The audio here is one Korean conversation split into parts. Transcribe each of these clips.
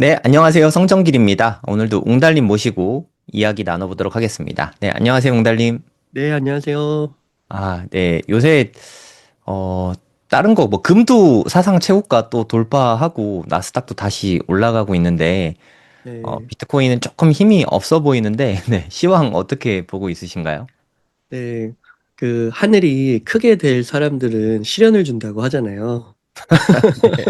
네, 안녕하세요. 성정길입니다. 오늘도 웅달님 모시고 이야기 나눠보도록 하겠습니다. 네, 안녕하세요, 웅달님. 네, 안녕하세요. 네, 요새, 어, 다른 거, 뭐, 금도 사상 최고가 또 돌파하고, 나스닥도 다시 올라가고 있는데, 네, 비트코인은 조금 힘이 없어 보이는데, 네, 시황 어떻게 보고 있으신가요? 네. 그 하늘이 크게 될 사람들은 시련을 준다고 하잖아요. 네.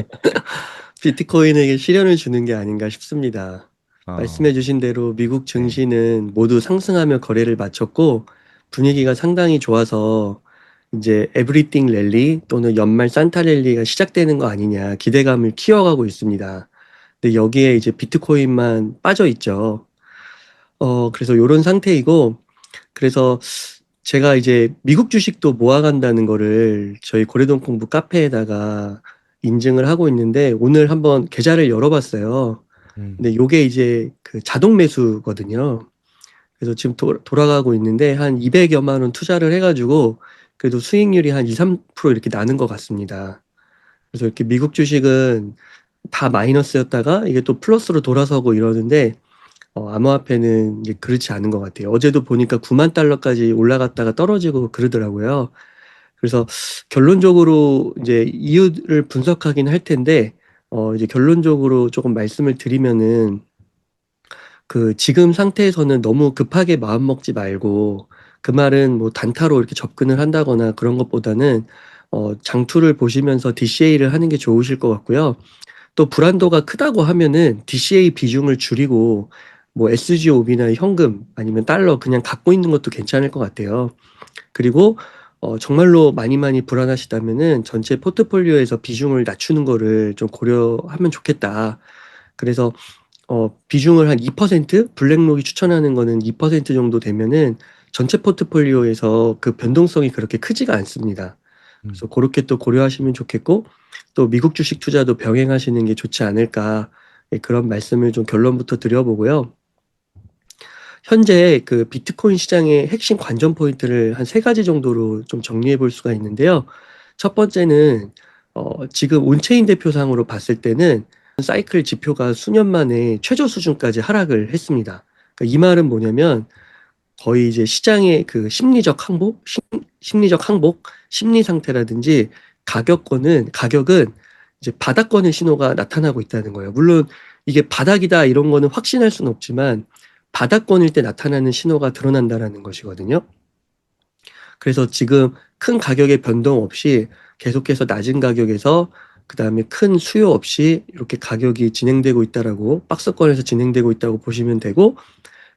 비트코인에게 시련을 주는 게 아닌가 싶습니다. 어, 말씀해주신 대로 미국 네. 증시는 모두 상승하며 거래를 마쳤고 분위기가 상당히 좋아서 이제 에브리띵 랠리 또는 연말 산타 랠리가 시작되는 거 아니냐 기대감을 키워가고 있습니다. 근데 여기에 이제 비트코인만 빠져 있죠. 그래서 이런 상태이고 그래서 제가 이제 미국 주식도 모아간다는 거를 저희 고래동 공부 카페에다가 인증을 하고 있는데 오늘 한번 계좌를 열어봤어요. 음, 근데 요게 이제 그 자동 매수거든요. 그래서 지금 돌아가고 있는데 한 200여만 원 투자를 해가지고 그래도 수익률이 한 2, 3% 이렇게 나는 것 같습니다. 그래서 이렇게 미국 주식은 다 마이너스였다가 이게 또 플러스로 돌아서고 이러는데 암호화폐는 이제 그렇지 않은 것 같아요. 어제도 보니까 9만 달러까지 올라갔다가 떨어지고 그러더라고요. 그래서 결론적으로 이제 이유를 분석하긴 할 텐데, 이제 결론적으로 조금 말씀을 드리면은 그 지금 상태에서는 너무 급하게 마음 먹지 말고 그 말은 뭐 단타로 이렇게 접근을 한다거나 그런 것보다는 장투를 보시면서 DCA를 하는 게 좋으실 것 같고요. 또 불안도가 크다고 하면은 DCA 비중을 줄이고 뭐 SGOB나 현금 아니면 달러 그냥 갖고 있는 것도 괜찮을 것 같아요. 그리고 정말로 많이 불안하시다면은 전체 포트폴리오에서 비중을 낮추는 거를 좀 고려하면 좋겠다. 그래서 비중을 한 2%, 블랙록이 추천하는 거는 2% 정도 되면은 전체 포트폴리오에서 그 변동성이 그렇게 크지가 않습니다. 음. 그래서 그렇게 또 고려하시면 좋겠고 또 미국 주식 투자도 병행하시는 게 좋지 않을까. 예, 그런 말씀을 좀 결론부터 드려보고요. 현재 그 비트코인 시장의 핵심 관전 포인트를 한 세 가지 정도로 좀 정리해 볼 수가 있는데요. 첫 번째는 지금 온체인 대표상으로 봤을 때는 사이클 지표가 수년 만에 최저 수준까지 하락을 했습니다. 그러니까 이 말은 뭐냐면 거의 이제 시장의 그 심리적 항복, 심리 상태라든지 가격은 이제 바닥권의 신호가 나타나고 있다는 거예요. 물론 이게 바닥이다 이런 거는 확신할 수는 없지만 바닥권일 때 나타나는 신호가 드러난다라는 것이거든요. 그래서 지금 큰 가격의 변동 없이 계속해서 낮은 가격에서 그다음에 큰 수요 없이 이렇게 가격이 진행되고 있다라고 박스권에서 진행되고 있다고 보시면 되고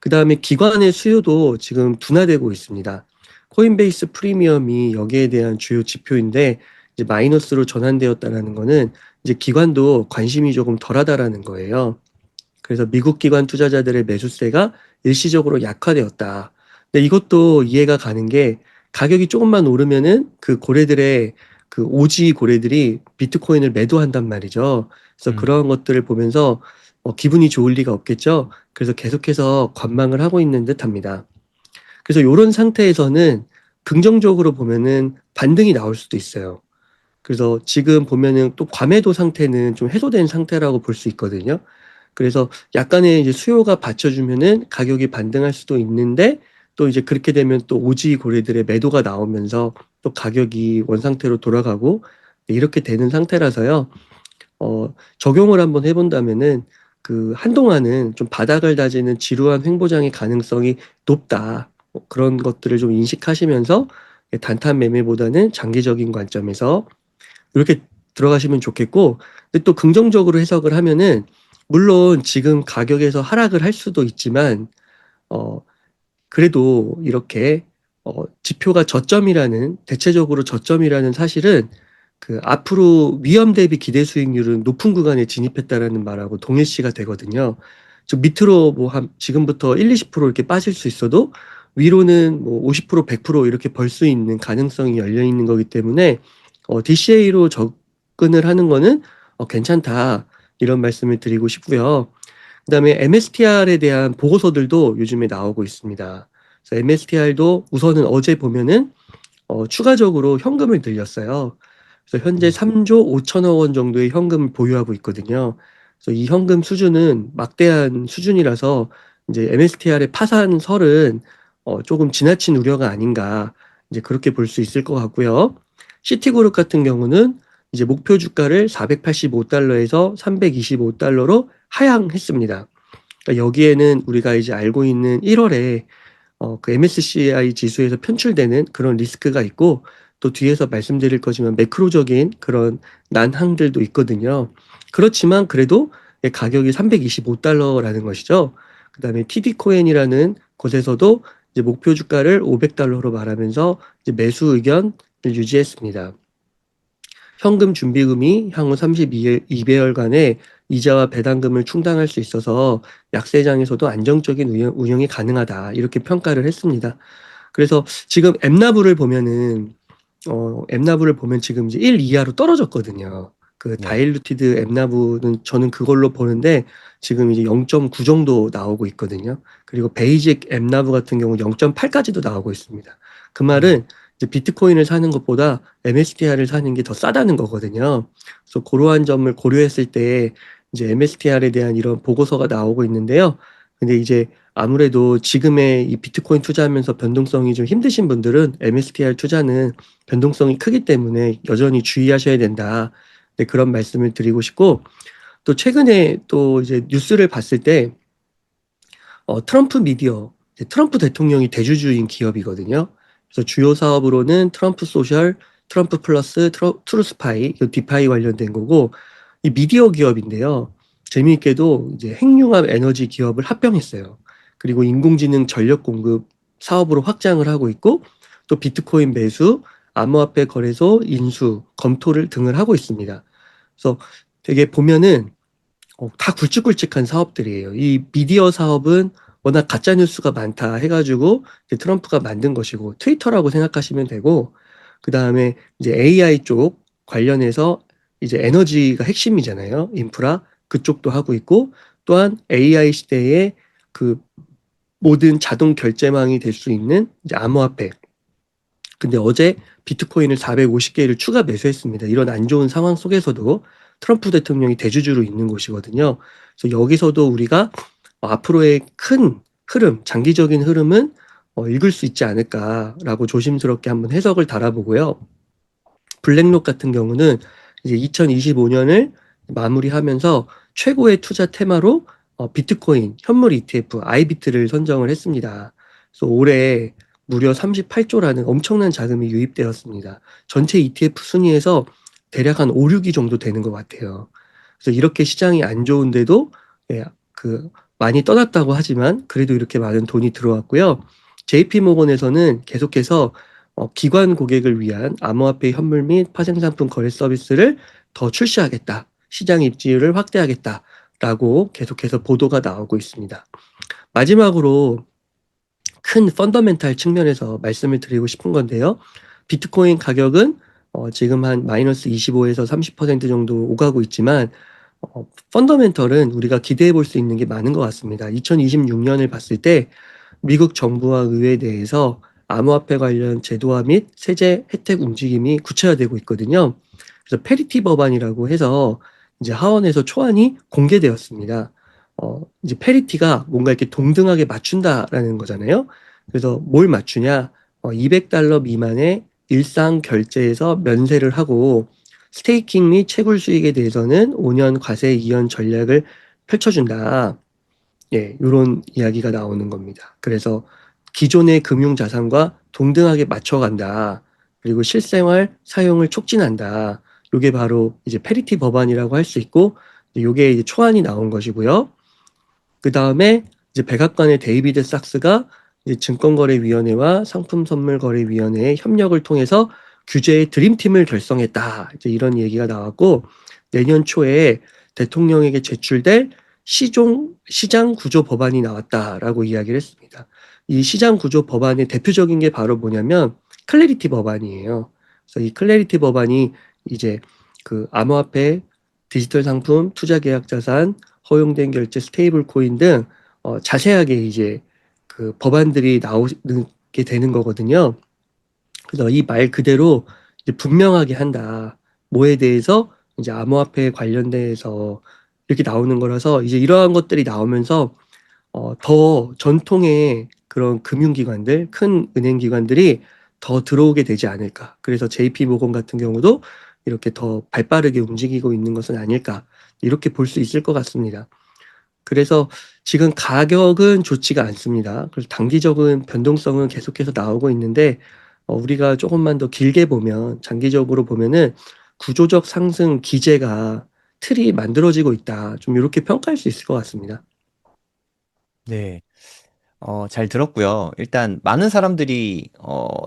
그다음에 기관의 수요도 지금 둔화되고 있습니다. 코인베이스 프리미엄이 여기에 대한 주요 지표인데 이제 마이너스로 전환되었다라는 거는 이제 기관도 관심이 조금 덜하다라는 거예요. 그래서 미국 기관 투자자들의 매수세가 일시적으로 약화되었다. 근데 이것도 이해가 가는 게 가격이 조금만 오르면은 그 고래들의 그 오지 고래들이 비트코인을 매도한단 말이죠. 그래서 음. 그런 것들을 보면서 기분이 좋을 리가 없겠죠. 그래서 계속해서 관망을 하고 있는 듯합니다. 그래서 이런 상태에서는 긍정적으로 보면은 반등이 나올 수도 있어요. 그래서 지금 보면은 또 과매도 상태는 좀 해소된 상태라고 볼 수 있거든요. 그래서 약간의 이제 수요가 받쳐주면은 가격이 반등할 수도 있는데 또 이제 그렇게 되면 또 오지 고래들의 매도가 나오면서 또 가격이 원상태로 돌아가고 이렇게 되는 상태라서요. 적용을 한번 해본다면은 그 한동안은 좀 바닥을 다지는 지루한 횡보장의 가능성이 높다. 그런 것들을 좀 인식하시면서 단타 매매보다는 장기적인 관점에서 이렇게 들어가시면 좋겠고, 근데 또 긍정적으로 해석을 하면은 물론 지금 가격에서 하락을 할 수도 있지만 어 그래도 이렇게 지표가 저점이라는 대체적으로 저점이라는 사실은 그 앞으로 위험 대비 기대 수익률은 높은 구간에 진입했다라는 말하고 동일시가 되거든요. 즉 밑으로 뭐 한 지금부터 1, 20% 이렇게 빠질 수 있어도 위로는 뭐 50%, 100% 이렇게 벌 수 있는 가능성이 열려 있는 거기 때문에 DCA로 접근을 하는 거는 괜찮다 이런 말씀을 드리고 싶고요. 그다음에 MSTR에 대한 보고서들도 요즘에 나오고 있습니다. 그래서 MSTR도 우선은 어제 보면은 추가적으로 현금을 늘렸어요. 그래서 현재 음. 3조 5천억 원 정도의 현금을 보유하고 있거든요. 그래서 이 현금 수준은 막대한 수준이라서 이제 MSTR의 파산설은 조금 지나친 우려가 아닌가 이제 그렇게 볼 수 있을 것 같고요. 시티그룹 같은 경우는 이제 목표 주가를 485달러에서 325달러로 하향했습니다. 그러니까 여기에는 우리가 이제 알고 있는 1월에 그 MSCI 지수에서 편출되는 그런 리스크가 있고 또 뒤에서 말씀드릴 거지만 매크로적인 그런 난항들도 있거든요. 그렇지만 그래도 가격이 325달러라는 것이죠. 그다음에 TD 코인이라는 곳에서도 이제 목표 주가를 500달러로 말하면서 이제 매수 의견을 유지했습니다. 현금 준비금이 향후 32개월간의 이자와 배당금을 충당할 수 있어서 약세장에서도 안정적인 운영이 가능하다 이렇게 평가를 했습니다. 그래서 지금 엠나브를 보면은 엠나브를 보면 지금 이제 1 이하로 떨어졌거든요. 그 네. 다일루티드 엠나브는 저는 그걸로 보는데 지금 이제 0.9 정도 나오고 있거든요. 그리고 베이직 엠나브 같은 경우 0.8까지도 나오고 있습니다. 그 음. 말은 이제 비트코인을 사는 것보다 MSTR을 사는 게 더 싸다는 거거든요. 그래서 그러한 점을 고려했을 때 이제 MSTR에 대한 이런 보고서가 나오고 있는데요. 근데 이제 아무래도 지금의 이 비트코인 투자하면서 변동성이 좀 힘드신 분들은 MSTR 투자는 변동성이 크기 때문에 여전히 주의하셔야 된다. 네, 그런 말씀을 드리고 싶고 또 최근에 또 이제 뉴스를 봤을 때 트럼프 미디어, 이제 트럼프 대통령이 대주주인 기업이거든요. 그래서 주요 사업으로는 트럼프 소셜, 트럼프 플러스, 트루스파이, 디파이 관련된 거고 이 미디어 기업인데요. 재미있게도 이제 핵융합 에너지 기업을 합병했어요. 그리고 인공지능 전력 공급 사업으로 확장을 하고 있고 또 비트코인 매수, 암호화폐 거래소 인수, 검토를 등을 하고 있습니다. 그래서 되게 보면은 다 굵직굵직한 사업들이에요. 이 미디어 사업은 워낙 가짜 뉴스가 많다 해가지고 이제 트럼프가 만든 것이고 트위터라고 생각하시면 되고 그 다음에 이제 AI 쪽 관련해서 이제 에너지가 핵심이잖아요. 인프라 그쪽도 하고 있고 또한 AI 시대에 그 모든 자동 결제망이 될 수 있는 이제 암호화폐. 근데 어제 비트코인을 450개를 추가 매수했습니다. 이런 안 좋은 상황 속에서도 트럼프 대통령이 대주주로 있는 곳이거든요. 그래서 여기서도 우리가 앞으로의 큰 흐름, 장기적인 흐름은 읽을 수 있지 않을까라고 조심스럽게 한번 해석을 달아보고요. 블랙록 같은 경우는 이제 2025년을 마무리하면서 최고의 투자 테마로 비트코인, 현물 ETF, 아이비트를 선정을 했습니다. 그래서 올해 무려 38조라는 엄청난 자금이 유입되었습니다. 전체 ETF 순위에서 대략 한 5, 6위 정도 되는 것 같아요. 그래서 이렇게 시장이 안 좋은데도 예, 그 많이 떠났다고 하지만 그래도 이렇게 많은 돈이 들어왔고요. JP 모건에서는 계속해서 기관 고객을 위한 암호화폐 현물 및 파생상품 거래 서비스를 더 출시하겠다. 시장 입지를 확대하겠다라고 계속해서 보도가 나오고 있습니다. 마지막으로 큰 펀더멘탈 측면에서 말씀을 드리고 싶은 건데요. 비트코인 가격은 지금 한 마이너스 25에서 30% 정도 오가고 있지만 펀더멘털은 우리가 기대해 볼 수 있는 게 많은 것 같습니다. 2026년을 봤을 때 미국 정부와 의회 내에서 암호화폐 관련 제도화 및 세제 혜택 움직임이 구체화되고 있거든요. 그래서 페리티 법안이라고 해서 이제 하원에서 초안이 공개되었습니다. 이제 페리티가 뭔가 이렇게 동등하게 맞춘다라는 거잖아요. 그래서 뭘 맞추냐? 200달러 미만의 일상 결제에서 면세를 하고 스테이킹 및 채굴 수익에 대해서는 5년 과세 이연 전략을 펼쳐준다. 예, 요런 이야기가 나오는 겁니다. 그래서 기존의 금융 자산과 동등하게 맞춰간다. 그리고 실생활 사용을 촉진한다. 요게 바로 이제 페리티 법안이라고 할 수 있고, 요게 이제 초안이 나온 것이고요. 그 다음에 이제 백악관의 데이비드 삭스가 이제 증권거래위원회와 상품선물거래위원회의 협력을 통해서 규제의 드림팀을 결성했다. 이제 이런 얘기가 나왔고, 내년 초에 대통령에게 제출될 시장 구조 법안이 나왔다라고 이야기를 했습니다. 이 시장 구조 법안의 대표적인 게 바로 뭐냐면 클래리티 법안이에요. 그래서 이 클래리티 법안이 이제 그 암호화폐, 디지털 상품, 투자 계약 자산, 허용된 결제, 스테이블 코인 등 자세하게 이제 그 법안들이 나오게 되는 거거든요. 그래서 이 말 그대로 이제 분명하게 한다. 뭐에 대해서 이제 암호화폐 관련돼서 이렇게 나오는 거라서 이제 이러한 것들이 나오면서 더 전통의 그런 금융기관들, 큰 은행기관들이 더 들어오게 되지 않을까. 그래서 JP모건 같은 경우도 이렇게 더 발빠르게 움직이고 있는 것은 아닐까. 이렇게 볼 수 있을 것 같습니다. 그래서 지금 가격은 좋지가 않습니다. 그래서 단기적인 변동성은 계속해서 나오고 있는데 우리가 조금만 더 길게 보면 장기적으로 보면은 구조적 상승 기제가 틀이 만들어지고 있다. 좀 이렇게 평가할 수 있을 것 같습니다. 네. 잘 들었고요. 일단 많은 사람들이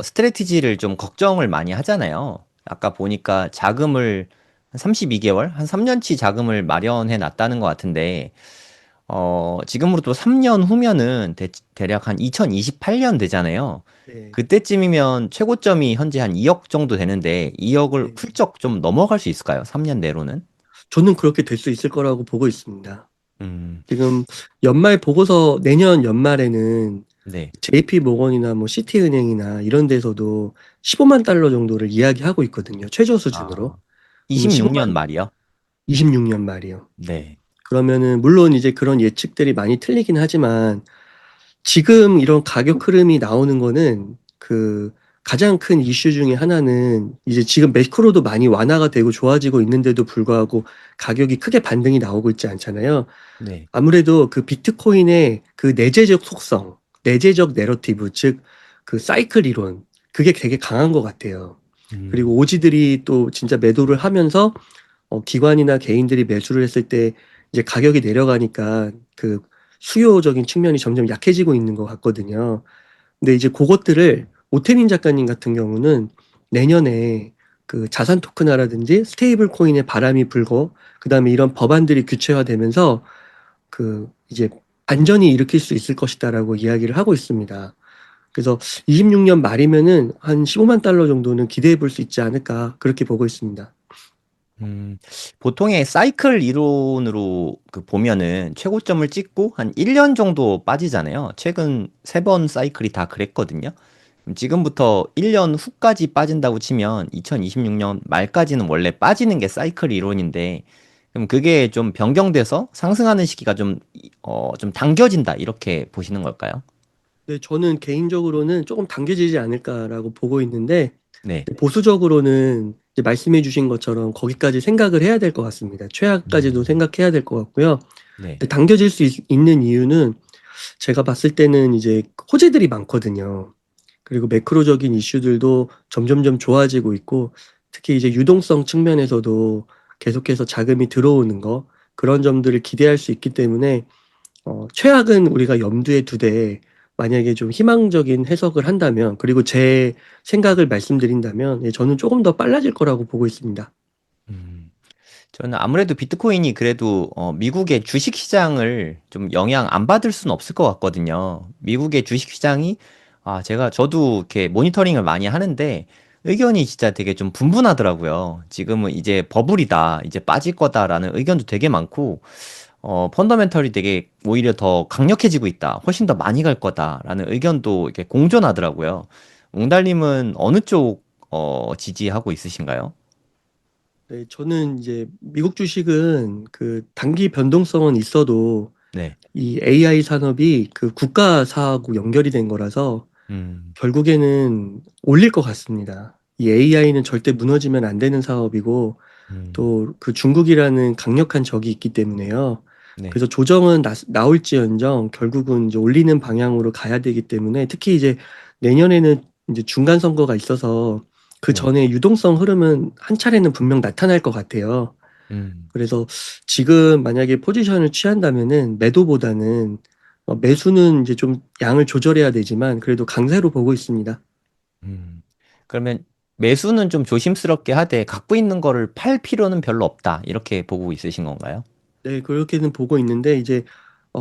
스트래티지를 좀 걱정을 많이 하잖아요. 아까 보니까 자금을 한 32개월, 한 3년치 자금을 마련해 놨다는 것 같은데, 지금으로 또 3년 후면은 대략 한 2028년 되잖아요. 네, 그때쯤이면 최고점이 현재 한 2억 정도 되는데, 2억을 네. 훌쩍 좀 넘어갈 수 있을까요? 3년 내로는? 저는 그렇게 될 수 있을 거라고 보고 있습니다. 음, 지금 연말 보고서 내년 연말에는 네. JP 모건이나 뭐 시티은행이나 이런 데서도 15만 달러 정도를 이야기하고 있거든요. 최저 수준으로. 아, 그러면 26년 15만 말이요? 26년 말이요. 네. 그러면은 물론 이제 그런 예측들이 많이 틀리긴 하지만 지금 이런 가격 흐름이 나오는 거는 그 가장 큰 이슈 중에 하나는 이제 지금 매크로도 많이 완화가 되고 좋아지고 있는데도 불구하고 가격이 크게 반등이 나오고 있지 않잖아요. 네. 아무래도 그 비트코인의 그 내재적 속성, 내재적 내러티브, 즉 그 사이클 이론, 그게 되게 강한 것 같아요. 그리고 음. 오지들이 또 진짜 매도를 하면서 기관이나 개인들이 매수를 했을 때 이제 가격이 내려가니까 그 수요적인 측면이 점점 약해지고 있는 것 같거든요. 근데 이제 그것들을 오태민 작가님 같은 경우는 내년에 그 자산 토큰화라든지 스테이블 코인에 바람이 불고 그다음에 이런 법안들이 규체화되면서 그 이제 반전이 일으킬 수 있을 것이다라고 이야기를 하고 있습니다. 그래서 26년 말이면은 한 15만 달러 정도는 기대해 볼 수 있지 않을까 그렇게 보고 있습니다. 음, 보통의 사이클 이론으로 보면은 최고점을 찍고 한 1년 정도 빠지잖아요. 최근 3번 사이클이 다 그랬거든요. 그럼 지금부터 1년 후까지 빠진다고 치면 2026년 말까지는 원래 빠지는 게 사이클 이론인데, 그럼 그게 좀 변경돼서 상승하는 시기가 좀 당겨진다. 이렇게 보시는 걸까요? 네, 저는 개인적으로는 조금 당겨지지 않을까라고 보고 있는데 네. 보수적으로는 이제 말씀해 주신 것처럼 거기까지 생각을 해야 될 것 같습니다. 최악까지도 음, 생각해야 될 것 같고요. 네. 근데 당겨질 수 있는 이유는 제가 봤을 때는 이제 호재들이 많거든요. 그리고 매크로적인 이슈들도 점점점 좋아지고 있고 특히 이제 유동성 측면에서도 계속해서 자금이 들어오는 거 그런 점들을 기대할 수 있기 때문에 최악은 우리가 염두에 두되 만약에 좀 희망적인 해석을 한다면 그리고 제 생각을 말씀드린다면 저는 조금 더 빨라질 거라고 보고 있습니다. 음. 저는 아무래도 비트코인이 그래도 미국의 주식 시장을 좀 영향 안 받을 수는 없을 것 같거든요. 미국의 주식 시장이 저도 이렇게 모니터링을 많이 하는데 의견이 진짜 되게 좀 분분하더라고요. 지금은 이제 버블이다, 이제 빠질 거다라는 의견도 되게 많고 펀더멘털이 되게 오히려 더 강력해지고 있다, 훨씬 더 많이 갈 거다라는 의견도 이렇게 공존하더라고요. 웅달님은 어느 쪽 지지하고 있으신가요? 네, 저는 이제 미국 주식은 그 단기 변동성은 있어도 네. 이 AI 산업이 그 국가사하고 연결이 된 거라서 음, 결국에는 올릴 것 같습니다. 이 AI는 절대 무너지면 안 되는 사업이고 음, 또 그 중국이라는 강력한 적이 있기 때문에요. 네. 그래서 조정은 나올지언정 결국은 이제 올리는 방향으로 가야 되기 때문에 특히 이제 내년에는 이제 중간 선거가 있어서 그 네. 전에 유동성 흐름은 한 차례는 분명 나타날 것 같아요. 음, 그래서 지금 만약에 포지션을 취한다면은 매도보다는 매수는 이제 좀 양을 조절해야 되지만 그래도 강세로 보고 있습니다. 음. 그러면 매수는 좀 조심스럽게 하되 갖고 있는 거를 팔 필요는 별로 없다. 이렇게 보고 있으신 건가요? 네, 그렇게는 보고 있는데 이제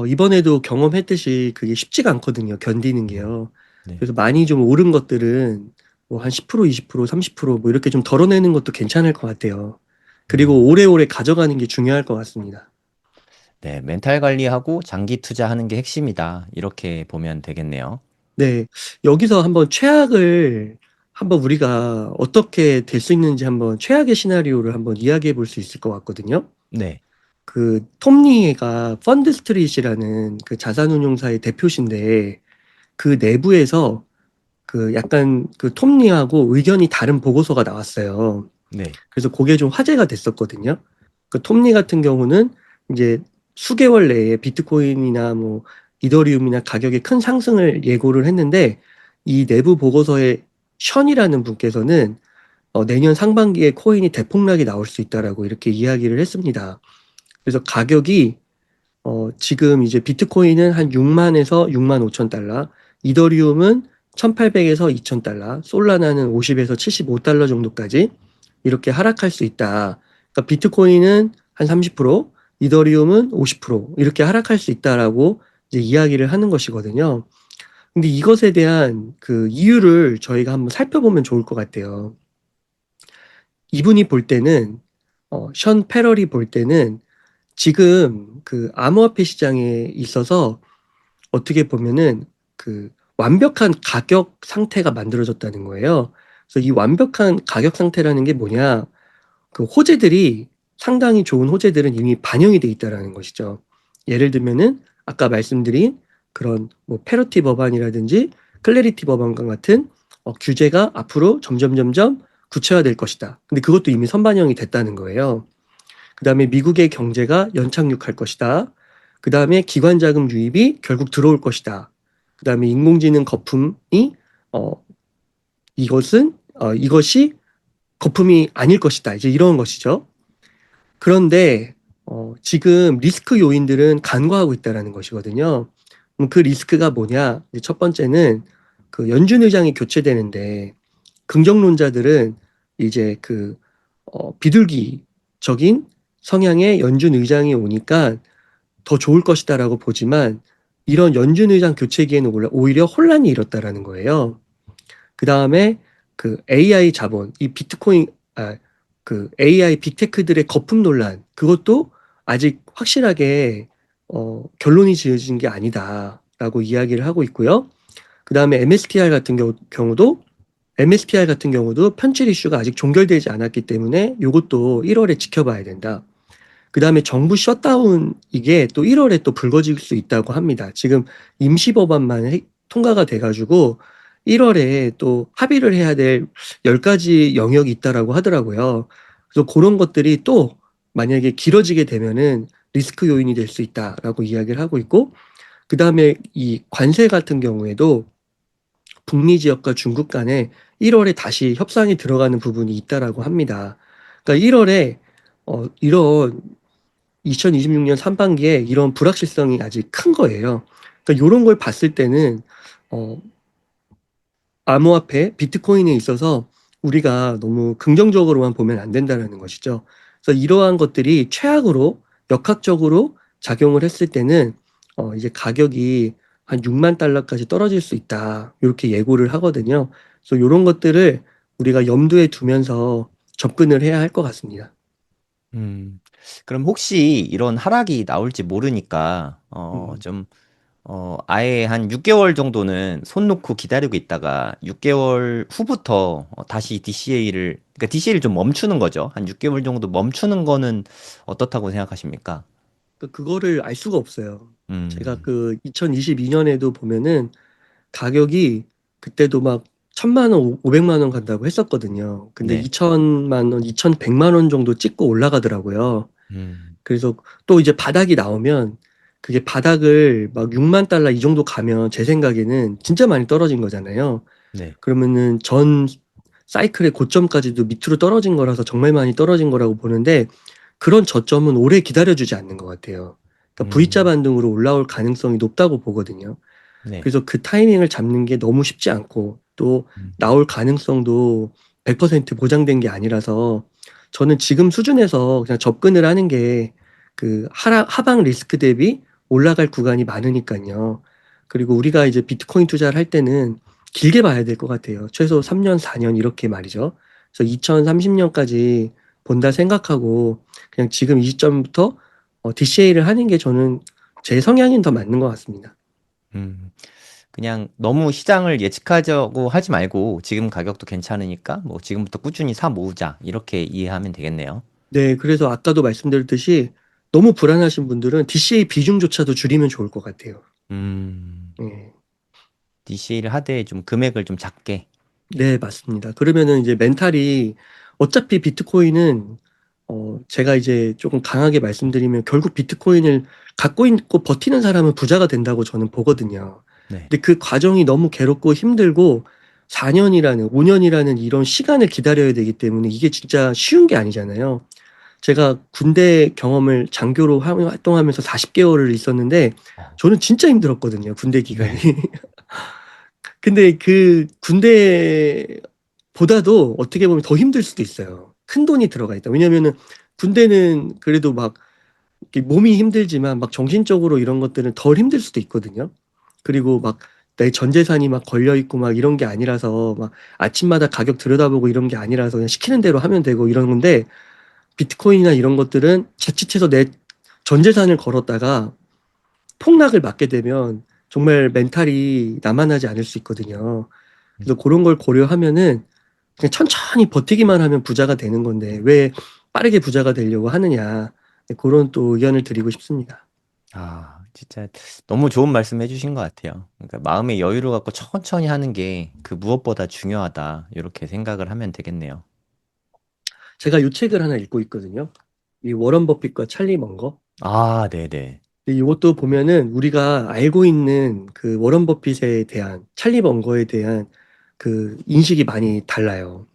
이번에도 경험했듯이 그게 쉽지가 않거든요. 견디는 음, 게요. 네. 그래서 많이 좀 오른 것들은 뭐 한 10%, 20%, 30%뭐 이렇게 좀 덜어내는 것도 괜찮을 것 같아요. 그리고 음, 오래오래 가져가는 게 중요할 것 같습니다. 네. 멘탈 관리하고 장기 투자하는 게 핵심이다. 이렇게 보면 되겠네요. 네, 여기서 한번 최악을 한번 우리가 어떻게 될 수 있는지 한번 최악의 시나리오를 한번 이야기해 볼 수 있을 것 같거든요. 네. 그 톰리가 펀드 스트릿이라는 그 자산운용사의 대표신데 그 내부에서 그 약간 그 톰리하고 의견이 다른 보고서가 나왔어요. 네. 그래서 그게 좀 화제가 됐었거든요. 그 톱니 같은 경우는 이제 수개월 내에 비트코인이나 뭐 이더리움이나 가격의 큰 상승을 예고를 했는데 이 내부 보고서에 션이라는 분께서는 내년 상반기에 코인이 대폭락이 나올 수 있다라고 이렇게 이야기를 했습니다. 그래서 가격이 지금 이제 비트코인은 한 6만에서 6만 5천 달러, 이더리움은 1800에서 2000 달러, 솔라나는 50에서 75달러 정도까지 이렇게 하락할 수 있다. 그러니까 비트코인은 한 30%, 이더리움은 50% 이렇게 하락할 수 있다라고 이제 이야기를 하는 것이거든요. 근데 이것에 대한 그 이유를 저희가 한번 살펴보면 좋을 것 같아요. 이분이 볼 때는 션 페럴이 볼 때는 지금 그 암호화폐 시장에 있어서 어떻게 보면은 그 완벽한 가격 상태가 만들어졌다는 거예요. 그래서 이 완벽한 가격 상태라는 게 뭐냐? 그 호재들이 상당히 좋은 호재들은 이미 반영이 돼 있다라는 것이죠. 예를 들면은 아까 말씀드린 그런 뭐 페러티 법안이라든지 클래리티 법안과 같은 규제가 앞으로 점점 구체화될 것이다. 근데 그것도 이미 선반영이 됐다는 거예요. 그다음에 미국의 경제가 연착륙할 것이다. 그다음에 기관 자금 유입이 결국 들어올 것이다. 그다음에 인공지능 거품이 어 이것이 거품이 아닐 것이다. 이제 이런 것이죠. 그런데 지금 리스크 요인들은 간과하고 있다라는 것이거든요. 그 리스크가 뭐냐? 이제 첫 번째는 그 연준 의장이 교체되는데 긍정론자들은 이제 그 비둘기적인 성향의 연준 의장이 오니까 더 좋을 것이다라고 보지만 이런 연준 의장 교체기에는 오히려 혼란이 일었다라는 거예요. 그 다음에 그 AI 자본, 이 비트코인, 그 AI 빅테크들의 거품 논란, 그것도 아직 확실하게 결론이 지어진 게 아니다라고 이야기를 하고 있고요. 그 다음에 MSTR 같은 경우도 편취 이슈가 아직 종결되지 않았기 때문에 이것도 1월에 지켜봐야 된다. 그 다음에 정부 셧다운 이게 또 1월에 또 불거질 수 있다고 합니다. 지금 임시법안만 통과가 돼가지고 1월에 또 합의를 해야 될 10가지 영역이 있다라고 하더라고요. 그래서 그런 것들이 또 만약에 길어지게 되면은 리스크 요인이 될 수 있다라고 이야기를 하고 있고, 그 다음에 이 관세 같은 경우에도 북미 지역과 중국 간에 1월에 다시 협상이 들어가는 부분이 있다라고 합니다. 그러니까 1월에 이런 2026년 상반기에 이런 불확실성이 아직 큰 거예요. 그러니까 이런 걸 봤을 때는 어, 암호화폐, 비트코인에 있어서 우리가 너무 긍정적으로만 보면 안 된다는 것이죠. 그래서 이러한 것들이 최악으로 역학적으로 작용을 했을 때는 이제 가격이 한 6만 달러까지 떨어질 수 있다. 이렇게 예고를 하거든요. 그래서 이런 것들을 우리가 염두에 두면서 접근을 해야 할 것 같습니다. 음. 그럼 혹시 이런 하락이 나올지 모르니까, 음. 아예 한 6개월 정도는 손 놓고 기다리고 있다가 6개월 후부터 다시 그러니까 DCA를 좀 멈추는 거죠. 한 6개월 정도 멈추는 거는 어떻다고 생각하십니까? 그거를 알 수가 없어요. 제가 음, 그 2022년에도 보면은 가격이 그때도 막 1000만 원, 500만 원 간다고 했었거든요. 근데 네. 2000만 원, 2100만 원 정도 찍고 올라가더라고요. 음, 그래서 또 이제 바닥이 나오면 그게 바닥을 막 6만 달러 이 정도 가면 제 생각에는 진짜 많이 떨어진 거잖아요. 네. 그러면은 전 사이클의 고점까지도 밑으로 떨어진 거라서 정말 많이 떨어진 거라고 보는데 그런 저점은 오래 기다려주지 않는 것 같아요. 그러니까 V자 음, 반등으로 올라올 가능성이 높다고 보거든요. 네. 그래서 그 타이밍을 잡는 게 너무 쉽지 않고 또 음, 나올 가능성도 100% 보장된 게 아니라서 저는 지금 수준에서 그냥 접근을 하는 게 그 하방 리스크 대비 올라갈 구간이 많으니까요. 그리고 우리가 이제 비트코인 투자를 할 때는 길게 봐야 될 것 같아요. 최소 3년, 4년 이렇게 말이죠. 그래서 2030년까지 본다 생각하고 그냥 지금 이 시점부터 DCA를 하는 게 저는 제 성향엔 더 맞는 것 같습니다. 음. 그냥 너무 시장을 예측하자고 하지 말고 지금 가격도 괜찮으니까 뭐 지금부터 꾸준히 사 모으자 이렇게 이해하면 되겠네요. 네, 그래서 아까도 말씀드렸듯이 너무 불안하신 분들은 DCA 비중조차도 줄이면 좋을 것 같아요. 음, 예. DCA를 하되 좀 금액을 좀 작게. 네, 맞습니다. 그러면은 이제 멘탈이 어차피 비트코인은 제가 이제 조금 강하게 말씀드리면 결국 비트코인을 갖고 있고 버티는 사람은 부자가 된다고 저는 보거든요. 네. 근데 그 과정이 너무 괴롭고 힘들고 4년이라는, 5년이라는 이런 시간을 기다려야 되기 때문에 이게 진짜 쉬운 게 아니잖아요. 제가 군대 경험을 장교로 활동하면서 40개월을 있었는데 어, 저는 진짜 힘들었거든요, 군대 기간이. 네. 근데 그 군대보다도 어떻게 보면 더 힘들 수도 있어요. 큰 돈이 들어가 있다. 왜냐면은 군대는 그래도 막 이렇게 몸이 힘들지만 막 정신적으로 이런 것들은 덜 힘들 수도 있거든요. 그리고 막 내 전 재산이 막 걸려 있고 막 이런 게 아니라서 막 아침마다 가격 들여다보고 이런 게 아니라서 그냥 시키는 대로 하면 되고 이런 건데 비트코인이나 이런 것들은 자칫해서 내 전 재산을 걸었다가 폭락을 맞게 되면 정말 멘탈이 남아나지 않을 수 있거든요. 음. 그래서 그런 걸 고려하면은 그냥 천천히 버티기만 하면 부자가 되는 건데 왜 빠르게 부자가 되려고 하느냐. 네, 그런 또 의견을 드리고 싶습니다. 아, 진짜 너무 좋은 말씀 해주신 것 같아요. 그러니까 마음의 여유를 갖고 천천히 하는 게 그 무엇보다 중요하다. 이렇게 생각을 하면 되겠네요. 제가 이 책을 하나 읽고 있거든요. 이 워런 버핏과 찰리 먼거. 아, 네네. 근데 이것도 보면은 우리가 알고 있는 그 워런 버핏에 대한 찰리 먼거에 대한 그 인식이 많이 달라요.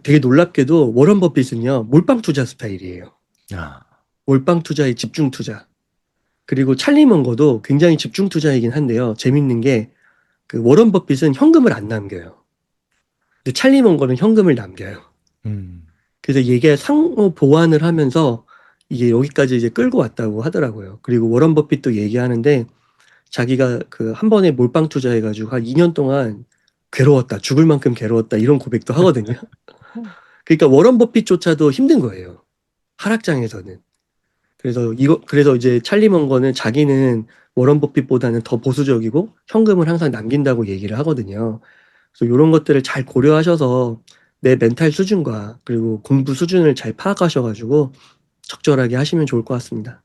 되게 놀랍게도 워런 버핏은요, 몰빵 투자 스타일이에요. 아, 몰빵 투자에 집중 투자. 그리고 찰리 먼거도 굉장히 집중 투자이긴 한데요. 재밌는 게 그 워런 버핏은 현금을 안 남겨요. 근데 찰리 먼거는 현금을 남겨요. 음, 그래서 이게 상호 보완을 하면서 이게 여기까지 이제 끌고 왔다고 하더라고요. 그리고 워런 버핏도 얘기하는데 자기가 그 한 번에 몰빵 투자해가지고 한 2년 동안 괴로웠다. 죽을 만큼 괴로웠다. 이런 고백도 하거든요. 그러니까 워런 버핏조차도 힘든 거예요. 하락장에서는. 그래서 이제 찰리 먼거는 자기는 워런 버핏보다는 더 보수적이고 현금을 항상 남긴다고 얘기를 하거든요. 그래서 이런 것들을 잘 고려하셔서 내 멘탈 수준과 그리고 공부 수준을 잘 파악하셔가지고 적절하게 하시면 좋을 것 같습니다.